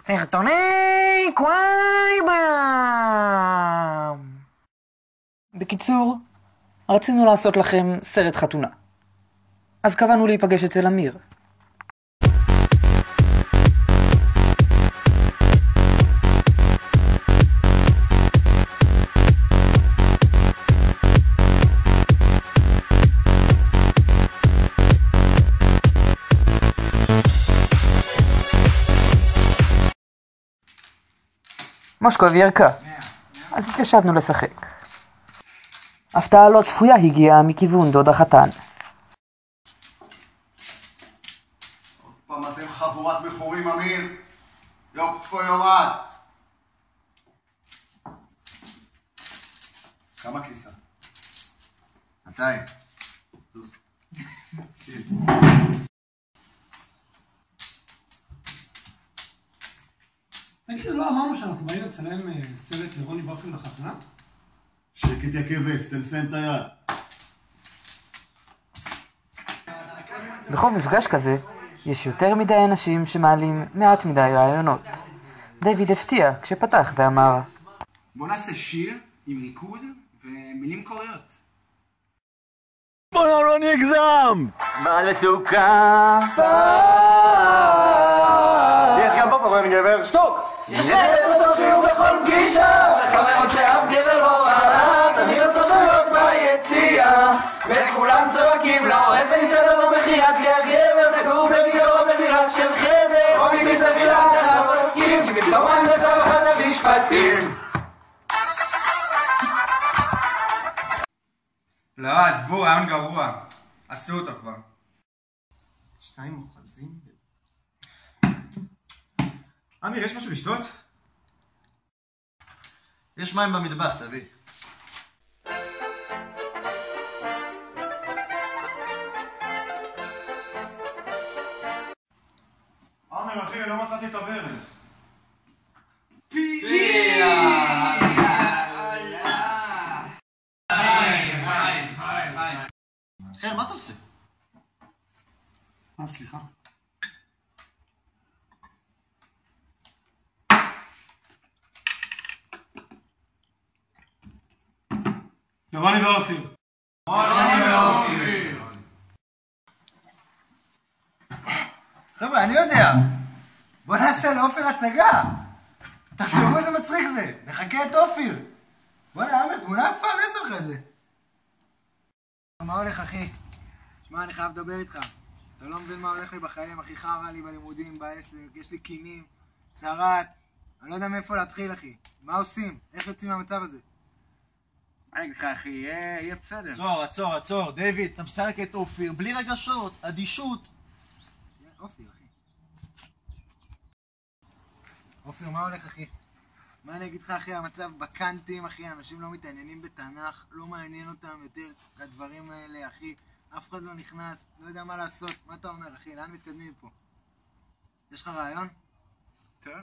סרטוני קווייבם! בקיצור, רצינו לעשות לכם סרט חתונה. אז קבענו להיפגש אצל אמיר. מושקו וירקה. אז התיישבנו לשחק. הפתעה לא צפויה הגיעה מכיוון דוד החתן. עוד פעם אתם חבורת מכורים, אמיר. יופ תפו יומד. כמה כניסה? 200. תגידו, לא אמרנו שאנחנו באים לצלם סרט לרוני ואופיר לחתונה? שקט יא כבש, תסיים את היד. בכל מפגש כזה, יש יותר מדי אנשים שמעלים מעט מדי רעיונות. דיוויד הפתיע כשפתח ואמר, בוא נעשה שיר עם ריקוד ומילים קוריאות. בוא רוני אגזם! בעל וסוכה! יש גם פופקורן גבר. שתוק! יש אותו חיוך בכל פגישה, וחברות שאף גבר לא ראה, תמיד הסודות ביציאה, וכולם צועקים לו, איזה ניסיון לו בחיית גבר, תגור בביו בדירה של חדר, או מתי צפילה, אתה לא תסכים, כי במקום הנדסה באחד המשפטים. לא, עזבו, רעיון גרוע. עשו אותו כבר. 2 מוחזים? אמיר, יש משהו לשתות? יש מים במטבח, תביא. אמיר אחי, לא מצאתי את הברז. חן, מה אתה עושה? סליחה. רוני ואופיר. חבר'ה, אני יודע. בוא נעשה לאופיר הצגה. תחשבו איזה מצחיק זה. נחכה את אופיר. בוא נעמד, תמונה יפה, מי עושה לך את זה? מה הולך, אחי? שמע, אני חייב לדבר איתך. אתה לא מבין מה הולך לי בחיים, אחי, חרא לי בלימודים, בעסק, יש לי קינים, צרת. אני לא יודע מאיפה להתחיל, אחי. מה עושים? איך יוצאים מהמצב הזה? אני אגיד לך, אחי, יהיה בסדר. עצור. דיוויד, אתה משחק את אופיר, בלי רגשות, אדישות. אופיר, אחי. אופיר, מה הולך, אחי? מה אני אגיד לך, אחי? המצב בקנטים, אחי, אנשים לא מתעניינים בתנ"ך, לא מעניין אותם יותר הדברים האלה, אחי. אף אחד לא נכנס, לא יודע מה לעשות. מה אתה אומר, אחי? לאן מתקדמים פה? יש לך רעיון? טוב.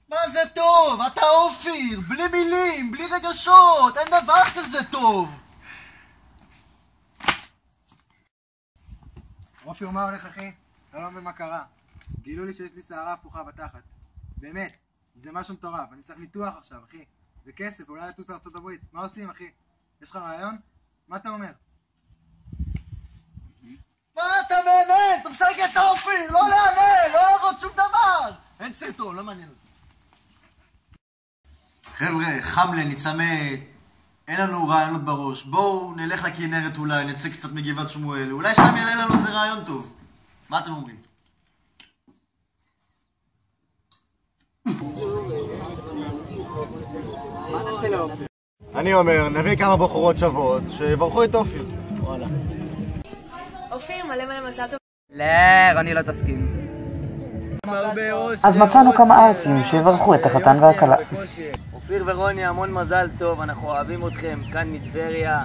מה זה טוב? אתה אופיר, בלי מילים, בלי רגשות, אין דבר כזה טוב. אופיר, מה הולך, אחי? אתה לא מבין מה קרה. גילו לי שיש לי שערה הפוכה בתחת. באמת, זה משהו מטורף. אני צריך ניתוח עכשיו, אחי. זה כסף, אולי לטוס לארצות הברית. מה עושים, אחי? יש לך רעיון? מה אתה אומר? מה אתה באמת? אתה משחק את אופיר, לא לענה, לא לעשות שום דבר. אין סרטון, לא מעניין אותי. חבר'ה, חמלה, נצמא, אין לנו רעיונות בראש. בואו נלך לכנרת אולי, נצא קצת מגבעת שמואל. אולי שם יעלה לנו איזה רעיון טוב. מה אתם אומרים? אני אומר, נביא כמה בחורות שוות שיברכו את אופיר. אופיר, מלא מזל טוב. לא, רוני לא תסכים. אז מצאנו כמה ארסים שיברכו את החתן והכלה. אופיר ורוני, המון מזל טוב, אנחנו אוהבים אתכם, כאן מטבריה.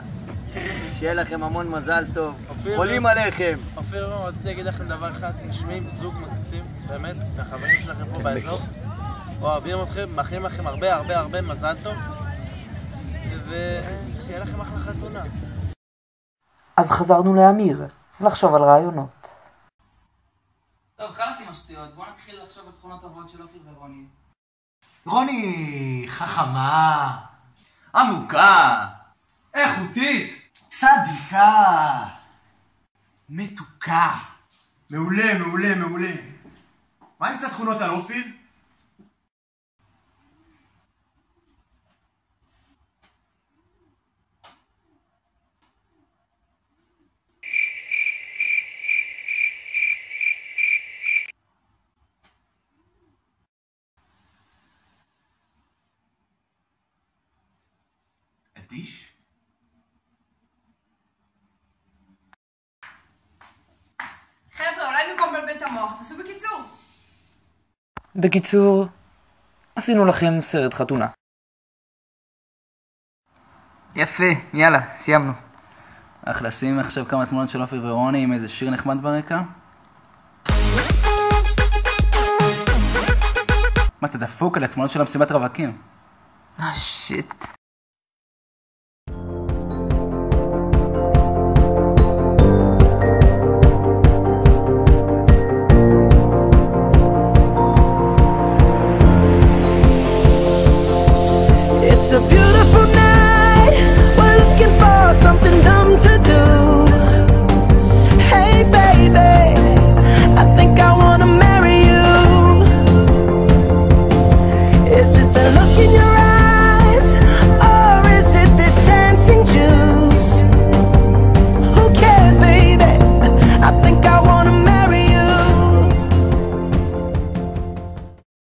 שיהיה לכם המון מזל טוב, חולים עליכם. אופיר, רציתי להגיד לכם דבר אחד, נשמעים זוג מקסים, באמת, מהחברים שלכם פה באזור. אוהבים אתכם, מאחלים לכם הרבה מזל טוב, ושיהיה לכם אחלה חתונה. אז חזרנו לאמיר, לחשוב על רעיונות. טוב, חלאס עם השטויות, בוא נתחיל לחשוב על תכונות טובות של אופיר ורוני. רוני חכמה, עמוקה, איכותית, צדיקה, מתוקה. מעולה, מעולה, מעולה. מה עם קצת תכונות על אופיר? אדיש? חבר'ה, אולי במקום לבלבל את המוח, תעשו בקיצור. בקיצור, עשינו לכם סרט חתונה. יפה, יאללה, סיימנו. איך לשים עכשיו כמה תמונות של אופיר ורוני עם איזה שיר נחמד ברקע? מה, אתה דפוק על התמונות של המסיבת רווקים? שיט. It's a beautiful night. We're looking for something dumb to do.